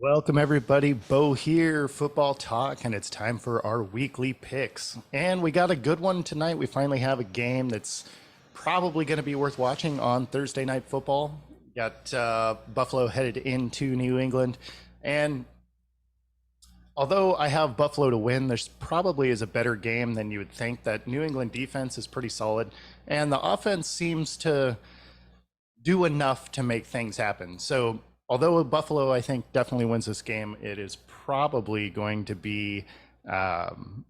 Welcome, everybody. Bo here, Football Talk, and it's time for our weekly picks. And we got a good one tonight. We finally have a game that's probably going to be worth watching on Thursday Night Football. Got Buffalo headed into New England. And although I have Buffalo to win, there's probably is a better game than you would think. That New England defense is pretty solid, and the offense seems to do enough to make things happen. So, although Buffalo, I think, definitely wins this game, it is probably going to be um,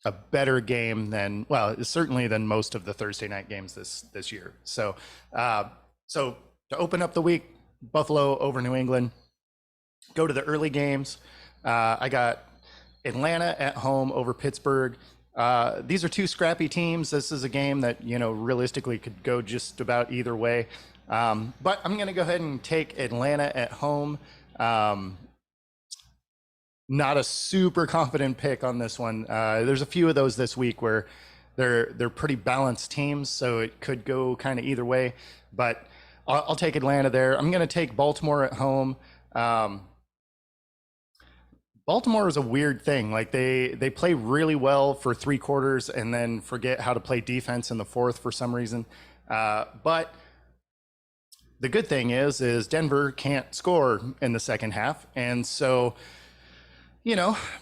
a better game than, well, certainly than most of the Thursday night games this year. So to open up the week, Buffalo over New England. Go to the early games. I got Atlanta at home over Pittsburgh. These are two scrappy teams. This is a game that, realistically could go just about either way. But I'm going to go ahead and take Atlanta at home. Not a super confident pick on this one. There's a few of those this week where they're pretty balanced teams, so it could go kind of either way. But I'll take Atlanta there. I'm going to take Baltimore at home. Baltimore is a weird thing. Like they play really well for three quarters and then forget how to play defense in the fourth for some reason. But the good thing is Denver can't score in the second half, and so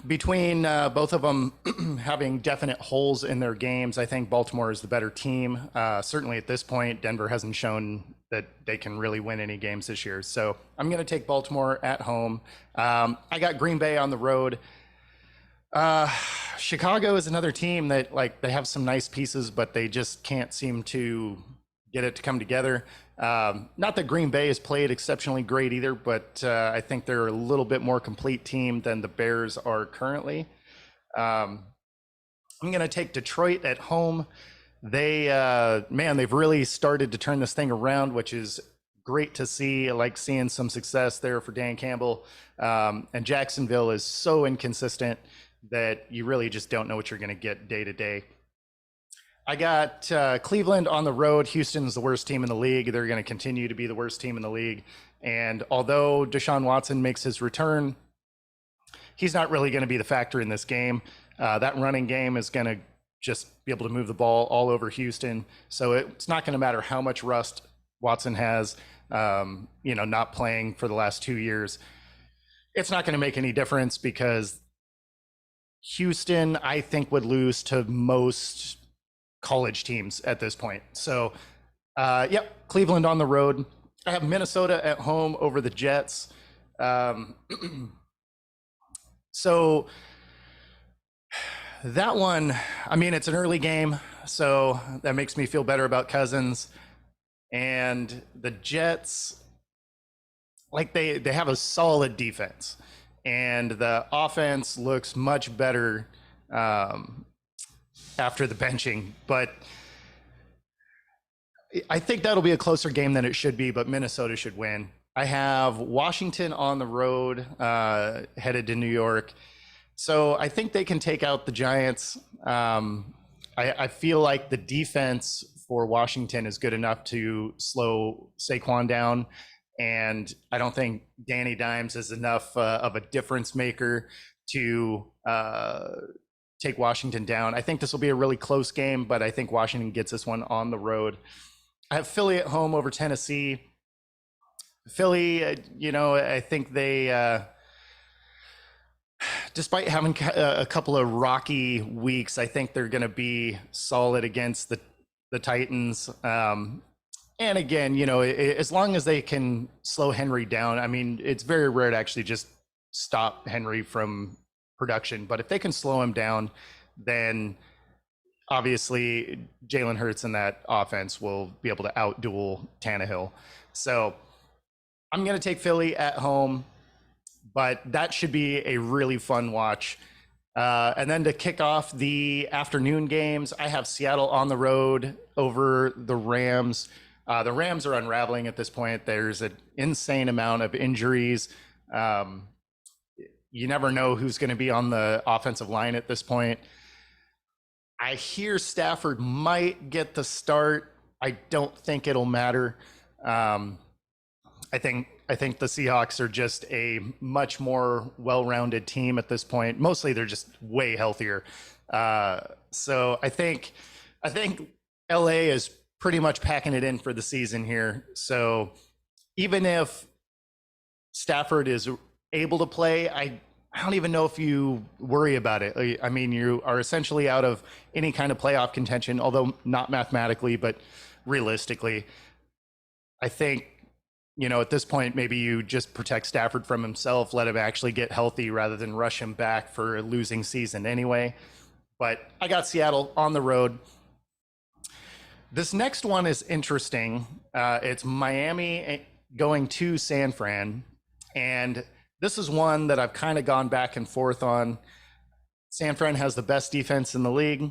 between both of them having definite holes in their games, I think Baltimore is the better team. Certainly at this point, Denver hasn't shown that they can really win any games this year. So I'm going to take Baltimore at home. I got Green Bay on the road. Chicago is another team that they have some nice pieces, but they just can't seem to get it to come together. Not that Green Bay has played exceptionally great either, but I think they're a little bit more complete team than the Bears are currently. I'm going to take Detroit at home. They've really started to turn this thing around, which is great to see. I like seeing some success there for Dan Campbell. And Jacksonville is so inconsistent that you really just don't know what you're going to get day to day. I got Cleveland on the road. Houston's the worst team in the league. They're going to continue to be the worst team in the league. And although Deshaun Watson makes his return, he's not really going to be the factor in this game. That running game is going to just be able to move the ball all over Houston. So it's not going to matter how much rust Watson has, not playing for the last 2 years. It's not going to make any difference because Houston, I think, would lose to most college teams at this point. So, Cleveland on the road. I have Minnesota at home over the Jets. So that one, it's an early game, so that makes me feel better about Cousins. And the Jets, they have a solid defense, and the offense looks much better after the benching. But I think that'll be a closer game than it should be, but Minnesota should win. I have Washington on the road, headed to New York. So I think they can take out the Giants. I feel like the defense for Washington is good enough to slow Saquon down. And I don't think Danny Dimes is enough of a difference maker to take Washington down. I think this will be a really close game, but I think Washington gets this one on the road. I have Philly at home over Tennessee. Philly, I think they, despite having a couple of rocky weeks, I think they're going to be solid against the Titans. And again, as long as they can slow Henry down, it's very rare to actually just stop Henry from production. But if they can slow him down, then obviously Jalen Hurts and that offense will be able to outduel Tannehill. So I'm going to take Philly at home, but that should be a really fun watch. And then to kick off the afternoon games, I have Seattle on the road over the Rams. The Rams are unraveling at this point. There's an insane amount of injuries. You never know who's going to be on the offensive line at this point. I hear Stafford might get the start. I don't think it'll matter. I think I think the Seahawks are just a much more well-rounded team at this point. Mostly, they're just way healthier. So I think LA is pretty much packing it in for the season here. So even if Stafford is able to play, I don't even know if you worry about it. I mean, you are essentially out of any kind of playoff contention, although not mathematically, but realistically. I think, at this point, maybe you just protect Stafford from himself, let him actually get healthy rather than rush him back for a losing season anyway. But I got Seattle on the road. This next one is interesting. It's Miami going to San Fran. And this is one that I've kind of gone back and forth on. San Fran has the best defense in the league,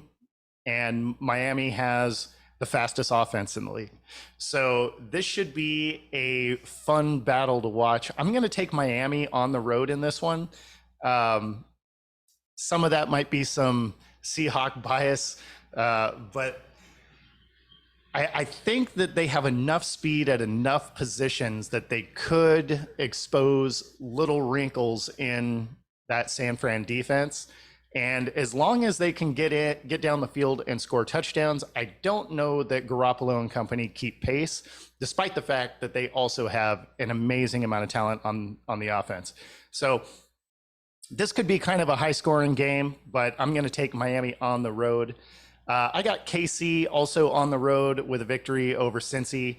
and Miami has the fastest offense in the league. So this should be a fun battle to watch. I'm going to take Miami on the road in this one. Some of that might be some Seahawk bias, but I think that they have enough speed at enough positions that they could expose little wrinkles in that San Fran defense. And as long as they can get down the field and score touchdowns, I don't know that Garoppolo and company keep pace, despite the fact that they also have an amazing amount of talent on the offense. So this could be kind of a high-scoring game, but I'm going to take Miami on the road. I got KC also on the road with a victory over Cincy.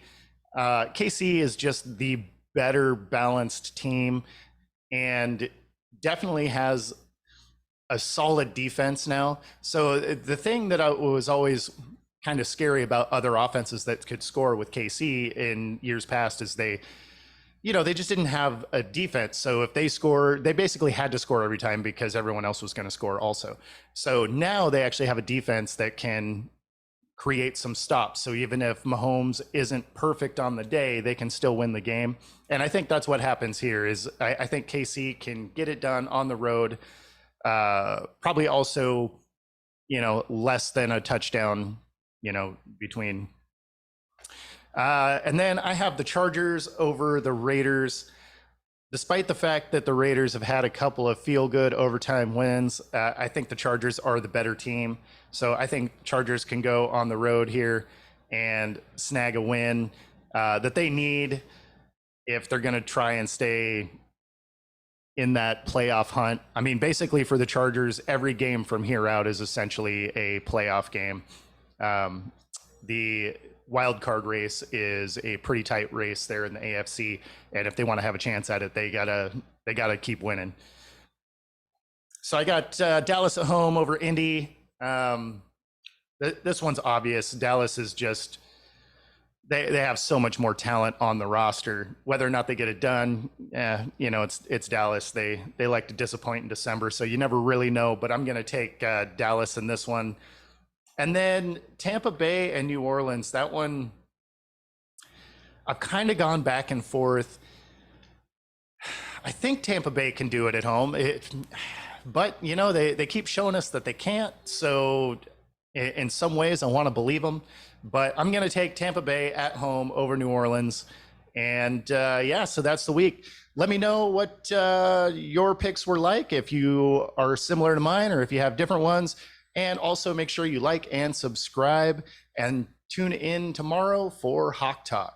KC is just the better balanced team and definitely has a solid defense now. So the thing that was always kind of scary about other offenses that could score with KC in years past is they just didn't have a defense. So if they score, they basically had to score every time because everyone else was going to score also. So now they actually have a defense that can create some stops. So even if Mahomes isn't perfect on the day, they can still win the game. And I think that's what happens here is I think KC can get it done on the road. Probably also, less than a touchdown, between. And then I have the Chargers over the Raiders. Despite the fact that the Raiders have had a couple of feel-good overtime wins, I think the Chargers are the better team. So I think Chargers can go on the road here and snag a win that they need if they're going to try and stay in that playoff hunt. I mean, basically for the Chargers, every game from here out is essentially a playoff game. The wild card race is a pretty tight race there in the AFC, and if they want to have a chance at it, they gotta keep winning. So I got Dallas at home over Indy. This one's obvious. Dallas is just they have so much more talent on the roster. Whether or not they get it done, it's Dallas. They like to disappoint in December, so you never really know. But I'm gonna take Dallas in this one. And then Tampa Bay and New Orleans, that one, I've kind of gone back and forth. I think Tampa Bay can do it at home, but they keep showing us that they can't. So in some ways, I want to believe them. But I'm going to take Tampa Bay at home over New Orleans. And so that's the week. Let me know what your picks were like, if you are similar to mine or if you have different ones. And also make sure you like and subscribe and tune in tomorrow for Hawk Talk.